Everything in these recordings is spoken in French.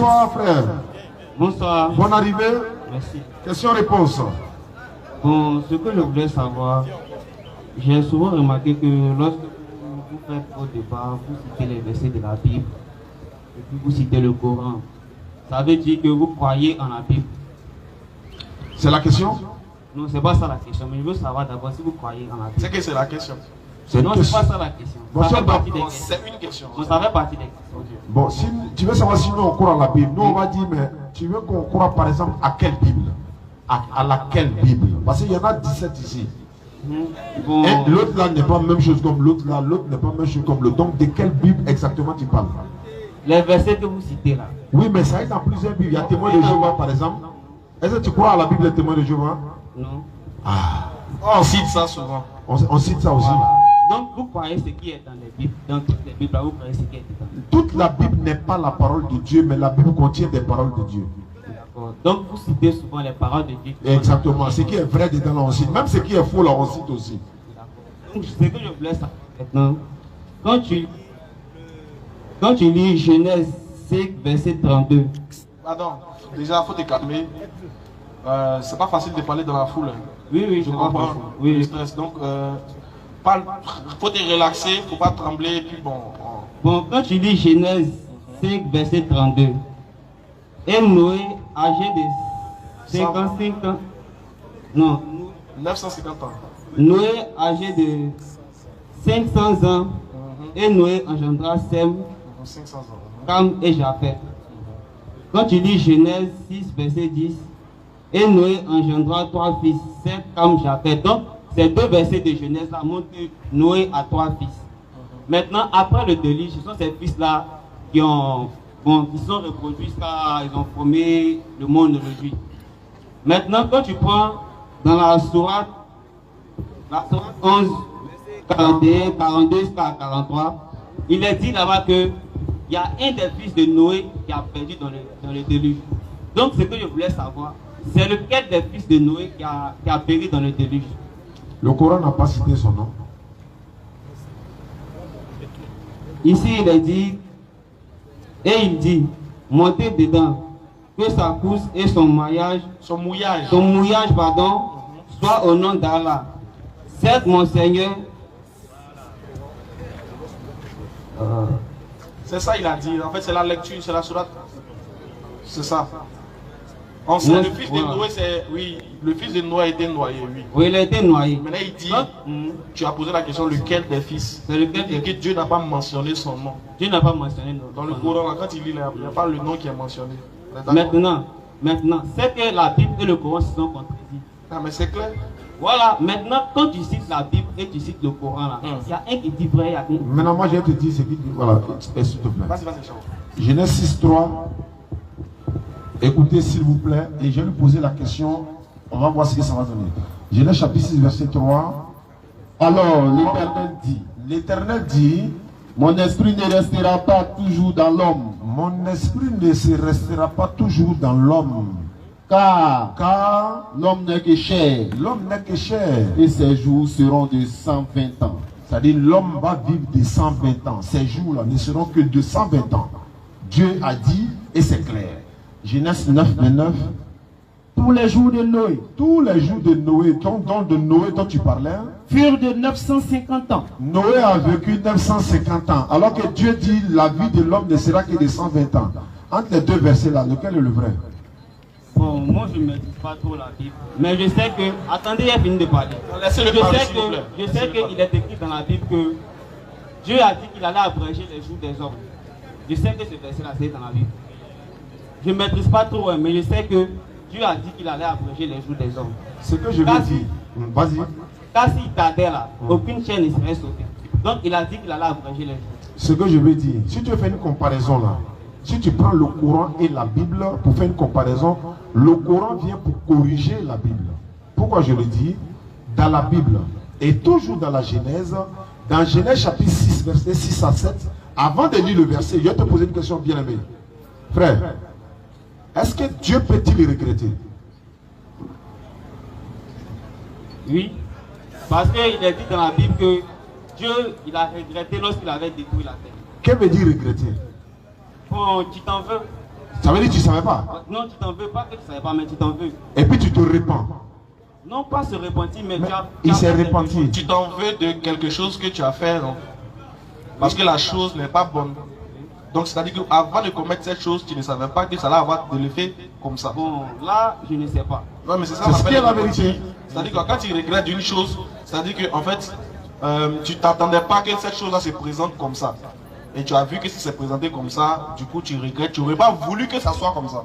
Bonsoir frère. Bonsoir. Bonne arrivée. Merci. Question-réponse. Bon, ce que je voulais savoir, j'ai souvent remarqué que lorsque vous faites vos débats, vous citez les versets de la Bible, et puis vous citez le Coran. Ça veut dire que vous croyez en la Bible. C'est la question? Non, c'est pas ça la question, mais je veux savoir d'abord si vous croyez en la Bible. C'est que c'est la question. Non, c'est pas ça la question. Bon, Ça fait partie des questions. C'est une question. Bon, ça fait partie des questions. Bon, si tu veux savoir si nous on croit en la Bible, nous on va dire, mais tu veux qu'on croit par exemple à quelle Bible? À laquelle Bible? Parce qu'il y en a 17 ici. Bon. Et l'autre là n'est pas la même chose comme l'autre là, l'autre n'est pas la même chose comme l'autre. Donc de quelle Bible exactement tu parles? Les versets que vous citez là. Oui, mais ça est dans plusieurs Bibles. Il y a Témoins de Jéhovah par exemple. Est-ce que tu crois à la Bible des Témoins de Jéhovah? Non. Ah, On cite ça souvent. on cite ça aussi. Voilà. Donc vous croyez ce qui est dans les Bibles, dans toutes les Bibles, là, vous croyez ce qui est dedans. Toute la Bible n'est pas la parole de Dieu, mais la Bible contient des paroles de Dieu. D'accord. Donc vous citez souvent les paroles de Dieu. Exactement. Ce qui est vrai dedans, là, on cite. Même ce qui est faux, là, on cite aussi. Donc ce que je voulais savoir maintenant, quand tu lis Genèse 5, verset 32. Pardon, déjà, il faut te calmer. C'est pas facile de parler dans la foule. Oui, oui, Je comprends. Oui. Le stress. Donc, faut te relaxer, faut pas trembler. Et puis bon. Bon, quand tu lis Genèse 5, verset 32, et Noé, âgé de 55 ans, non, 950 ans. Noé, âgé de 500 ans, et Noé engendra Sem, 500 ans. Cam et Japheth. Quand tu lis Genèse 6, verset 10, et Noé engendra 3 fils, Sem, Cam, Japheth. Donc, ces deux versets de Genèse là montrent que Noé a 3 fils. Maintenant, après le déluge, ce sont ces fils-là qui sont reproduits jusqu'à ils ont formé le monde aujourd'hui. Maintenant, quand tu prends dans la sourate 11, 41, 42 jusqu'à 43, il est dit là-bas que il y a un des fils de Noé qui a perdu dans le déluge. Donc, ce que je voulais savoir, c'est lequel des fils de Noé qui a péri dans le déluge. Le Coran n'a pas cité son nom. Ici, il est dit, et il dit, montez dedans, que sa couche et son mouillage, soit au nom d'Allah. Certes, mon Seigneur. C'est ça, il a dit. En fait, c'est la lecture, c'est la sourate. C'est ça. On sait, le fils de Noé, c'est. Oui, le fils de Noé a été noyé, oui. Oui, il a été noyé. Maintenant, il dit, tu as posé la question, lequel des fils? C'est lequel que Dieu n'a pas mentionné son nom. Dieu n'a pas mentionné son nom. Dans le Coran, quand il lit, il n'y a pas le nom qui est mentionné. Maintenant, c'est que la Bible et le Coran se sont contredits. Ah, mais c'est clair. Voilà, maintenant, quand tu cites la Bible et tu cites le Coran, là, il y a un qui dit vrai, il y a un. Maintenant, moi, je vais te dire ce qui dit. Voilà, s'il te plaît. Vas-y, Genèse 6, 3. Écoutez, s'il vous plaît, et je vais lui poser la question. On va voir ce que ça va donner. Genèse chapitre 6, verset 3. Alors, l'Éternel dit, mon esprit ne restera pas toujours dans l'homme. Mon esprit ne se restera pas toujours dans l'homme. Car l'homme n'est que chair. L'homme n'est que chair. Et ses jours seront de 120 ans. C'est-à-dire l'homme va vivre de 120 ans. Ces jours-là ne seront que de 120 ans. Dieu a dit, et c'est clair. Genèse 9, 29. Tous les jours de Noé. Tous les jours de Noé, de Noé dont tu parlais, furent de 950 ans. Noé a vécu 950 ans. Alors que Dieu dit, la vie de l'homme ne sera que de 120 ans. Entre les deux versets là, lequel est le vrai? Bon, moi je ne maîtrise pas trop la Bible. Mais je sais que. Attendez, il a fini de parler. Laissez-le parler, s'il vous plaît. Je sais qu'il est écrit dans la Bible que Dieu a dit qu'il allait abréger les jours des hommes. Je sais que ce verset-là, c'est dans la Bible. Je ne maîtrise pas trop, mais je sais que Dieu a dit qu'il allait abréger les jours des hommes. Ce que je veux dire. Vas-y. Car s'il tardait là, aucune chaîne ne serait sautée. Donc il a dit qu'il allait abréger les jours. Ce que je veux dire, si tu fais une comparaison là, si tu prends le Coran et la Bible pour faire une comparaison, le Coran vient pour corriger la Bible. Pourquoi je le dis? Dans la Bible, et toujours dans la Genèse, dans Genèse chapitre 6, verset 6 à 7, avant de lire le verset, je vais te poser une question bien aimée. Frère, est-ce que Dieu peut-il regretter? Oui, parce qu'il est dit dans la Bible que Dieu, il a regretté lorsqu'il avait détruit la terre. Que veut dire regretter? Bon, tu t'en veux. Ça veut dire que tu ne savais pas. Non, tu t'en veux pas que tu ne savais pas, mais tu t'en veux. Et puis tu te répands. Non, pas se repentir, mais il s'est repenti. Tu t'en veux de quelque chose que tu as fait, non? Parce que la chose n'est pas bonne. Donc c'est-à-dire qu'avant de commettre cette chose, tu ne savais pas que ça allait avoir de l'effet comme ça. Bon, là, je ne sais pas. Non, mais c'est ça. C'est ce qui est la vérité. C'est-à-dire que quand tu regrettes une chose, c'est-à-dire qu'en fait, tu t'attendais pas que cette chose-là se présente comme ça. Et tu as vu que ça s'est présenté comme ça, du coup tu regrettes, tu n'aurais pas voulu que ça soit comme ça.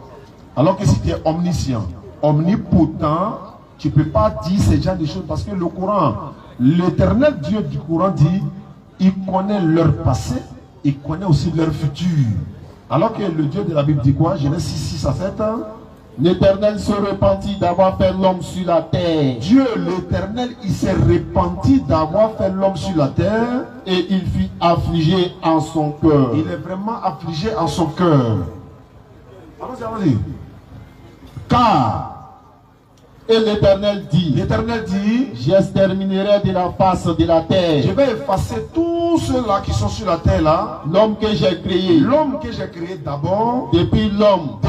Alors que si tu es omniscient, omnipotent, tu ne peux pas dire ce genre de choses parce que le Coran, l'éternel Dieu du Coran dit, il connaît leur passé, il connaît aussi leur futur. Alors que le Dieu de la Bible dit quoi? Genèse 6, 6 à 7 ans. L'Éternel se repentit d'avoir fait l'homme sur la terre. Dieu, l'éternel, il s'est repenti d'avoir fait l'homme sur la terre. Et il fut affligé en son cœur. Il est vraiment affligé en son cœur. Allons-y, allons-y. Car, et l'Éternel dit, j'exterminerai de la face de la terre. Je vais effacer tous ceux-là qui sont sur la terre là. L'homme que j'ai créé. L'homme que j'ai créé d'abord. Depuis l'homme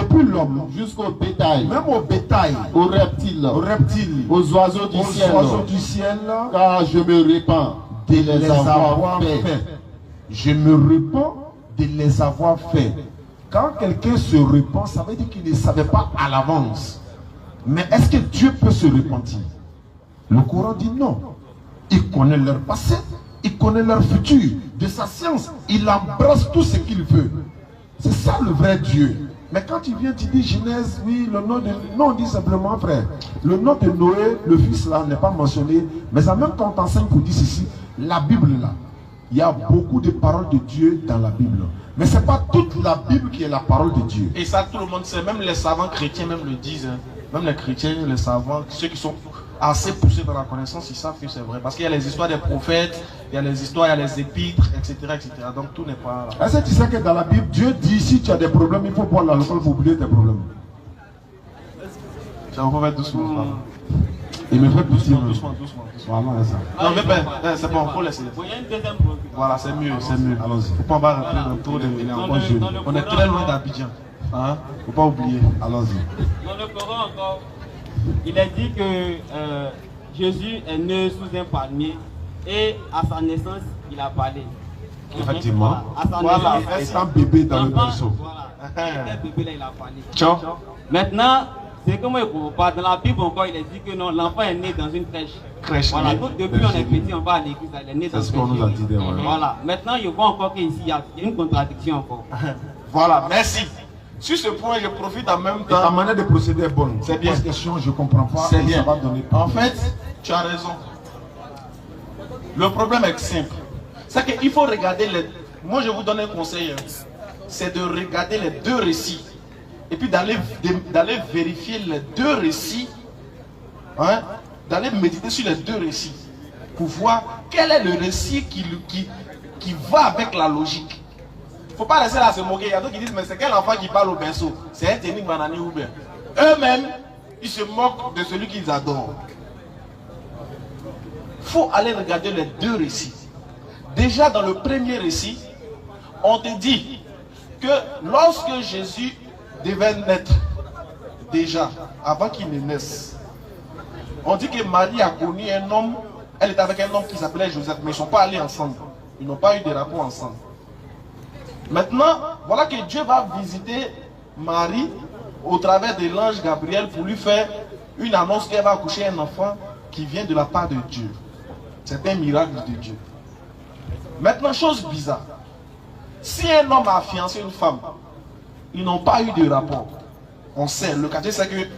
jusqu'au bétail. Même au bétail. Aux reptiles. Aux oiseaux du ciel. Car je me répands de les avoir fait. Je me répands de les avoir fait. Quand quelqu'un se repent, ça veut dire qu'il ne savait pas à l'avance. Mais est-ce que Dieu peut se repentir? Le Coran dit non. Il connaît leur passé, il connaît leur futur. De sa science, il embrasse tout ce qu'il veut. C'est ça le vrai Dieu. Mais quand tu viens, tu dis Genèse, oui, le nom de... Non, on dit simplement, frère, le nom de Noé, le fils là, n'est pas mentionné. Mais en même temps, on t'enseigne pour dire ceci, la Bible là, il y a beaucoup de paroles de Dieu dans la Bible. Mais ce n'est pas toute la Bible qui est la parole de Dieu. Et ça, tout le monde sait, même les savants chrétiens même le disent. Hein. Même les chrétiens, les savants, ceux qui sont assez poussés dans la connaissance, ils savent que c'est vrai. Parce qu'il y a les histoires des prophètes, il y a les histoires, il y a les épîtres, etc. etc. Donc tout n'est pas là. Est-ce que tu sais que dans la Bible, Dieu dit si tu as des problèmes, il faut boire l'alcool pour oublier tes problèmes. Ça va faire doucement. Il me fait doucement. Doucement. Voilà, ça. Non, mais c'est bon, il faut laisser. Il y a une deuxième préoccupation. Voilà, c'est mieux, c'est mieux. Allons-y. Faut pas rentrer dans le tour de On est très loin d'Abidjan. Hein? Faut pas oublier. Allons-y. Dans le Coran encore, il est dit que Jésus est né sous un palmier et à sa naissance, il a parlé. Effectivement. Voilà, à sa naissance, étant bébé dans le berceau. Voilà, il était bébé là, il a parlé. Ciao. Maintenant, c'est comment il faut pas. Dans la Bible encore, il est dit que non, l'enfant est né dans une crèche. Voilà, donc depuis on est petit, on va à l'église, il est né dans une crèche. C'est ce qu'on nous a dit. Voilà, maintenant je vois encore qu'ici il y a une contradiction encore. Voilà, merci. Sur ce point, je profite en même Ta temps. manière de procéder est bonne. C'est bien. Cette question, je ne comprends pas. C'est bien. Ça va donner. En fait, tu as raison. Le problème est simple. C'est qu'il faut regarder les... Moi, je vous donne un conseil. C'est de regarder les deux récits. Et puis d'aller vérifier les deux récits. Hein, d'aller méditer sur les deux récits. Pour voir quel est le récit qui va avec la logique. Il ne faut pas laisser là se moquer. Il y a d'autres qui disent, mais c'est quel enfant qui parle au berceau? C'est un technique banani ou bien. Eux-mêmes, ils se moquent de celui qu'ils adorent. Il faut aller regarder les deux récits. Déjà dans le premier récit, on te dit que lorsque Jésus devait naître, déjà, avant qu'il ne naisse, on dit que Marie a connu un homme, elle était avec un homme qui s'appelait Joseph, mais ils ne sont pas allés ensemble. Ils n'ont pas eu de rapport ensemble. Maintenant, voilà que Dieu va visiter Marie au travers de l'ange Gabriel pour lui faire une annonce qu'elle va accoucher un enfant qui vient de la part de Dieu. C'est un miracle de Dieu. Maintenant, chose bizarre. Si un homme a fiancé une femme, ils n'ont pas eu de rapport. On sait, le quartier c'est que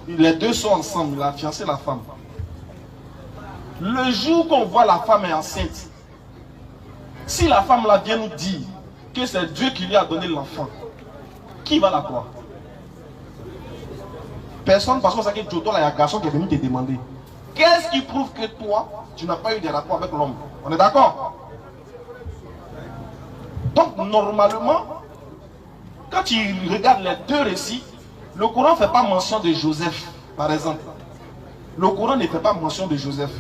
les deux sont ensemble, il a fiancé la femme. Le jour qu'on voit la femme est enceinte, si la femme là vient nous dire que c'est Dieu qui lui a donné l'enfant, qui va la croire? Personne, parce qu'on sait que Joto, là, il y a un garçon qui est venu te demander qu'est-ce qui prouve que toi, tu n'as pas eu de rapport avec l'homme? On est d'accord? Donc, normalement, quand tu regardes les deux récits, le Coran ne fait pas mention de Joseph, par exemple. Le Coran ne fait pas mention de Joseph.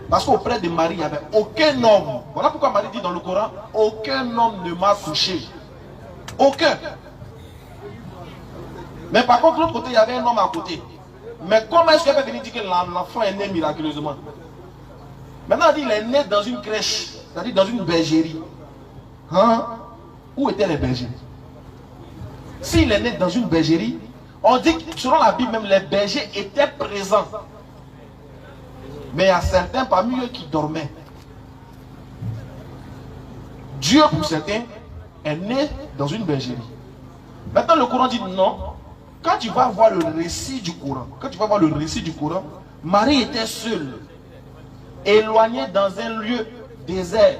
Parce qu'auprès de Marie, il n'y avait aucun homme. Voilà pourquoi Marie dit dans le Coran, aucun homme ne m'a touché. Aucun. Mais par contre, de l'autre côté, il y avait un homme à côté. Mais comment est-ce qu'elle peut venir dire que l'enfant est né miraculeusement? Maintenant, elle dit qu'il est né dans une crèche, c'est-à-dire dans une bergerie. Hein? Où étaient les bergers? S'il est né dans une bergerie, on dit que selon la Bible même, les bergers étaient présents. Mais il y a certains parmi eux qui dormaient. Dieu, pour certains, est né dans une bergerie. Maintenant, le Coran dit non. Quand tu vas voir le récit du Coran, Marie était seule, éloignée dans un lieu désert.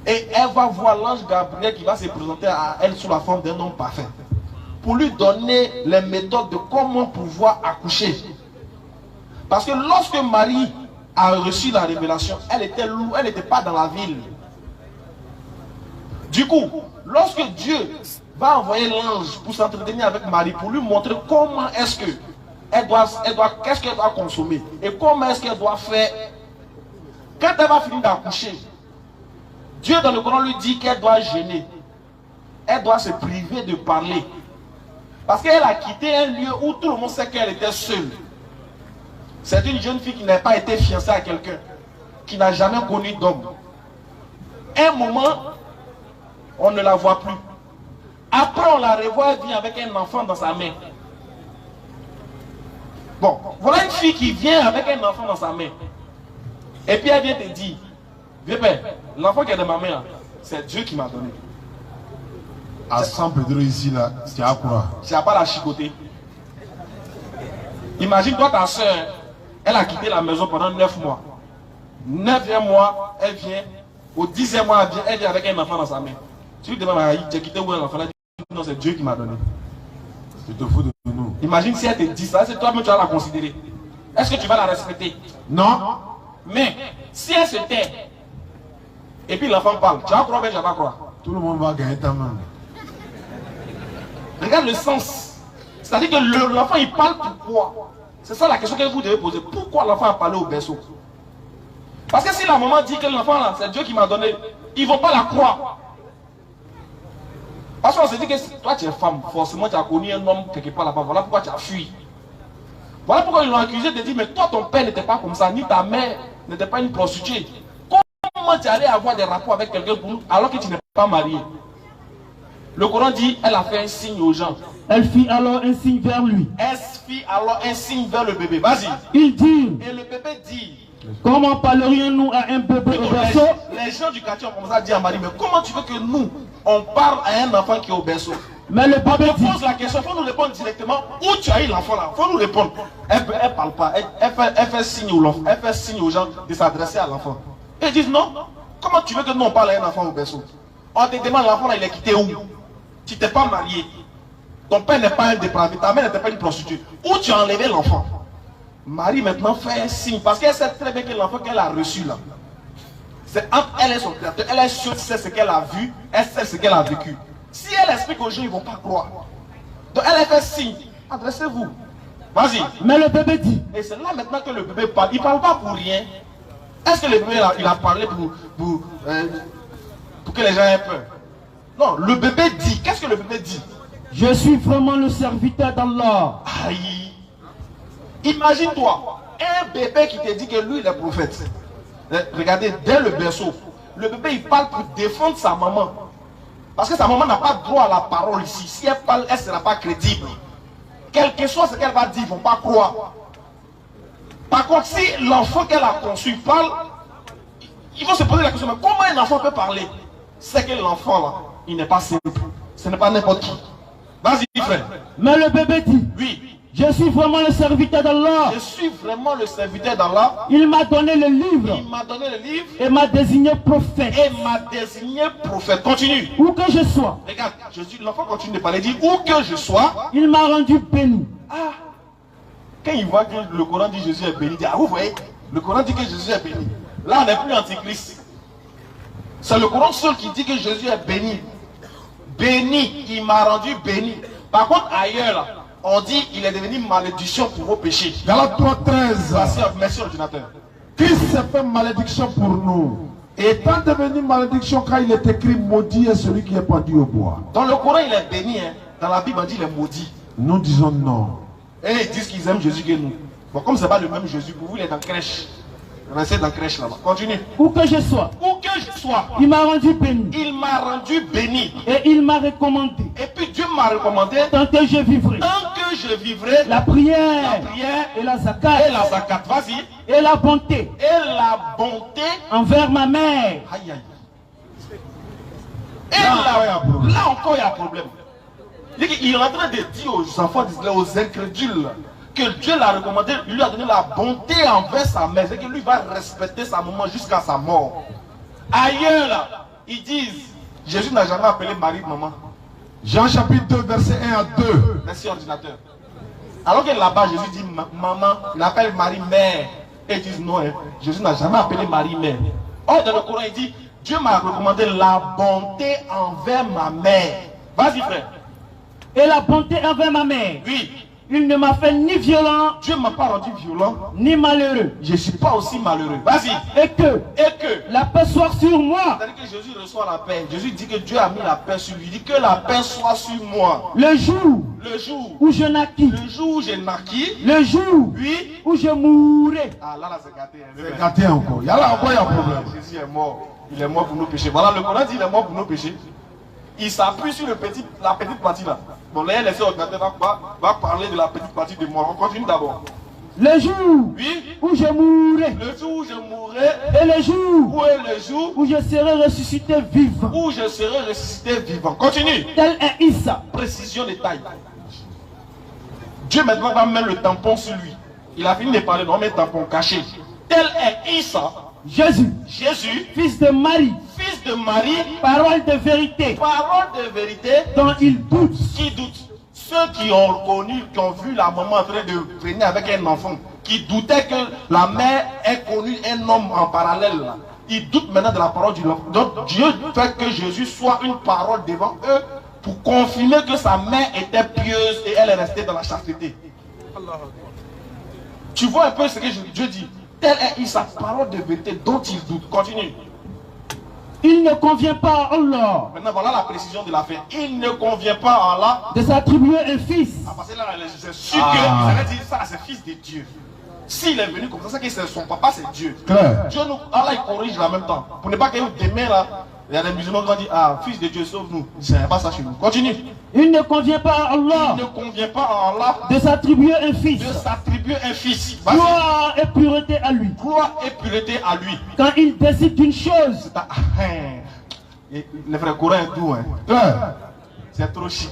Et elle va voir l'ange Gabriel qui va se présenter à elle sous la forme d'un homme parfait, pour lui donner les méthodes de comment pouvoir accoucher. Parce que lorsque Marie a reçu la révélation, elle était loin, elle n'était pas dans la ville. Du coup, lorsque Dieu va envoyer l'ange pour s'entretenir avec Marie, pour lui montrer comment est-ce que qu'est-ce qu'elle doit consommer et comment est-ce qu'elle doit faire, quand elle va finir d'accoucher, Dieu dans le Coran lui dit qu'elle doit jeûner, elle doit se priver de parler, parce qu'elle a quitté un lieu où tout le monde sait qu'elle était seule. C'est une jeune fille qui n'a pas été fiancée à quelqu'un, qui n'a jamais connu d'homme. Un moment, on ne la voit plus. Après, on la revoit, elle vient avec un enfant dans sa main. Bon, voilà une fille qui vient avec un enfant dans sa main. Et puis elle vient te dire, vieux père, l'enfant qui est dans ma main, c'est Dieu qui m'a donné. À San Pedro ici, là, c'est à quoi? Tu n'as pas la chicoter. Imagine toi, ta soeur, elle a quitté la maison pendant 9 mois. 9e mois, elle vient. Au 10e mois, elle vient avec un enfant dans sa main. Tu lui demandes, tu as quitté où est l'enfant? Non, c'est Dieu qui m'a donné. Tu te fous de nous. Imagine si elle te dit ça, c'est toi-même tu vas la considérer. Est-ce que tu vas la respecter? Non. Mais si elle se tait, et puis l'enfant parle, tu vas croire, mais je ne vais pas croire. Tout le monde va gagner ta main. Regarde le sens. C'est-à-dire que l'enfant il parle pourquoi? C'est ça la question que vous devez poser. Pourquoi l'enfant a parlé au berceau? Parce que si la maman dit que l'enfant là, c'est Dieu qui m'a donné, ils ne vont pas la croire. Parce qu'on se dit que toi tu es femme, forcément tu as connu un homme quelque part là-bas, voilà pourquoi tu as fui. Voilà pourquoi ils l'ont accusé de dire, mais toi ton père n'était pas comme ça, ni ta mère n'était pas une prostituée. Comment tu allais avoir des rapports avec quelqu'un alors que tu n'es pas marié? Le Coran dit, elle a fait un signe aux gens. Elle fit alors un signe vers lui. Elle fit alors un signe vers le bébé. Vas-y. Il dit, et le bébé dit, comment parlerions-nous à un bébé au berceau? Les gens du quartier ont commencé à dire à Marie, mais comment tu veux que nous, on parle à un enfant qui est au berceau? Mais le bébé dit, pose la question, il faut nous répondre directement. Où tu as eu l'enfant là? Il faut nous répondre. Elle ne parle pas. Elle fait signe aux gens de s'adresser à l'enfant. Et ils disent non. Comment tu veux que nous on parle à un enfant au berceau? On te demande l'enfant là, il est quitté où? Tu t'es pas marié. Ton père n'est pas un dépravé. Ta mère n'était pas une prostituée. Où tu as enlevé l'enfant? Marie maintenant fait un signe parce qu'elle sait très bien que l'enfant qu'elle a reçu là, c'est entre elle et son créateur. Elle est sûre, sait ce qu'elle a vu, elle sait ce qu'elle a vécu. Si elle explique aux gens, ils ne vont pas croire. Donc elle a fait signe. Adressez-vous. Vas-y. Mais le bébé dit. Et c'est là maintenant que le bébé parle. Il ne parle pas pour rien. Est-ce que le bébé là, il a parlé pour que les gens aient peur? Non, le bébé dit. Qu'est-ce que le bébé dit? Je suis vraiment le serviteur d'Allah. Aïe. Imagine-toi, un bébé qui te dit que lui il est prophète. Regardez, dès le berceau, le bébé il parle pour défendre sa maman. Parce que sa maman n'a pas droit à la parole ici. Si elle parle, elle ne sera pas crédible. Quel que soit ce qu'elle va dire, ils ne vont pas croire. Par contre, si l'enfant qu'elle a conçu parle, ils vont se poser la question, mais comment un enfant peut parler? C'est que l'enfant là, il n'est pas simple. Ce n'est pas n'importe qui. Vas-y frère. Mais le bébé dit. Oui. Je suis vraiment le serviteur d'Allah. Je suis vraiment le serviteur d'Allah. Il m'a donné le livre. Il m'a donné le livre. Et m'a désigné prophète. Et m'a désigné prophète. Continue. Où que je sois. Regarde, l'enfant continue de parler. Il dit, où que je sois. Il m'a rendu béni. Ah. Quand il voit que le Coran dit Jésus est béni, il dit, ah vous voyez, le Coran dit que Jésus est béni. Là on n'est plus antichrist. C'est le Coran seul qui dit que Jésus est béni. Béni, il m'a rendu béni. Par contre ailleurs là, on dit il est devenu malédiction pour vos péchés. Galates 3:13. Merci ordinateur. Christ s'est fait malédiction pour nous. Étant devenu malédiction quand il est écrit maudit est celui qui est pendu au bois. Dans le Coran il est béni. Hein. Dans la Bible, on dit les maudits. Nous disons non. Et ils disent qu'ils aiment Jésus que nous. Bon, comme ce n'est pas le même Jésus, pour vous, il est dans la crèche. Restez dans la crèche là-bas. Continue. Où que je sois, Où que je sois, il m'a rendu béni. il m'a rendu béni. Et il m'a recommandé. Et puis Dieu m'a recommandé, Tant que je vivrai. tant que je vivrai, La prière. la prière Et la zakat. et la zakat. Vas-y. Et la bonté. Et la bonté. Envers ma mère. Aïe aïe. Et là encore, il y a un problème. Il est en train de dire aux enfants d'Israël, aux incrédules, que Dieu l'a recommandé, il lui a donné la bonté envers sa mère, c'est que lui va respecter sa maman jusqu'à sa mort. Ailleurs, là, ils disent, Jésus n'a jamais appelé Marie maman. Jean chapitre 2, verset 1 à 2. Merci ordinateur. Alors que là-bas, Jésus dit maman, il appelle Marie mère. Et ils disent non, hein, Jésus n'a jamais appelé Marie mère. Or, dans le Coran, il dit, Dieu m'a recommandé la bonté envers ma mère. Vas-y frère. Et la bonté envers ma mère. Oui. Il ne m'a fait ni violent, Dieu ne m'a pas rendu violent. ni malheureux. Je ne suis pas aussi malheureux. Vas-y. Et que Et la paix soit sur moi. c'est-à-dire que Jésus reçoit la paix. Jésus dit que Dieu a mis la paix sur lui. Il dit que la paix soit sur moi. Le jour Le jour, où je naquis. le jour où j'ai naquis, Le jour oui. où je mourrai. Ah là, c'est gâté. C'est gâté encore. Il y a là encore, il y a un problème. Jésus est mort. Il est mort pour nos péchés. Voilà, le Coran dit qu'il est mort pour nos péchés. Il s'appuie sur la petite partie là. Bon, là, laissez ordinateur va parler de la petite partie de moi. On continue d'abord. Le jour Oui. où je mourrai. Le jour où je mourrai, Et le jour où est le jour où je serai ressuscité vivant. où je serai ressuscité vivant. Continue. Tel est Issa. Précision des tailles. Dieu maintenant va mettre le tampon sur lui. Il a fini de parler, on met le tampon caché. Tel est Issa, Jésus, Jésus, fils de Marie, fils de Marie, parole de vérité, parole de vérité, dont il doute. qui doutent. Ceux qui ont reconnu, qui ont vu la maman en train de venir avec un enfant, qui doutaient que la mère ait connu un homme en parallèle, là. Ils doutent maintenant de la parole du Lord. Donc Dieu fait que Jésus soit une parole devant eux pour confirmer que sa mère était pieuse et elle est restée dans la chasteté. Tu vois un peu ce que Dieu dit. Telle est sa parole de vérité dont il doute. Continue. Il ne convient pas à Allah Maintenant voilà la précision de l'affaire. Il ne convient pas à Allah. de s'attribuer un fils. Ah, parce que là, c'est sûr qu'ils allaient dire ça, c'est fils de Dieu. S'il est venu comme ça, c'est que c'est son papa, c'est Dieu. Claire. Dieu nous, Allah il corrige en même temps. Pour ne pas que demain là, il y a des musulmans qui vont dire, ah, fils de Dieu, sauve-nous. C'est pas ça chez nous. Continue. Il ne convient pas à Allah Il ne convient pas à Allah de s'attribuer un fils. de s'attribuer un fils. Vas-y. Gloire et pureté à lui. Gloire et pureté à lui. Quand il décide d'une chose, Ah, hein. Et le frère Coran est doux, hein. Claire. C'est trop chic.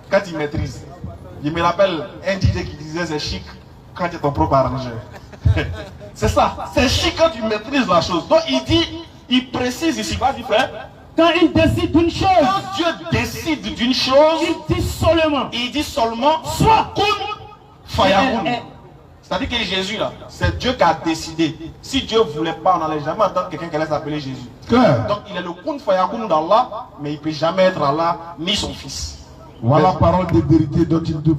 Quand il maîtrise. Il me rappelle un DJ qui disait c'est chic quand tu es ton propre arrangeur. C'est ça. C'est chic quand tu maîtrises la chose. Donc il dit, il précise ici, vas-y frère. quand il décide d'une chose, Quand Dieu décide d'une chose, il dit seulement, il dit seulement soit. kun fayakun. Eh, C'est-à-dire que Jésus là, c'est Dieu qui a décidé. Si Dieu ne voulait pas, on n'allait jamais entendre quelqu'un qui allait s'appeler Jésus. Claire. Donc il est le kun fayakun d'Allah, mais il ne peut jamais être Allah ni son fils. Voilà parole de vérité dont il doute.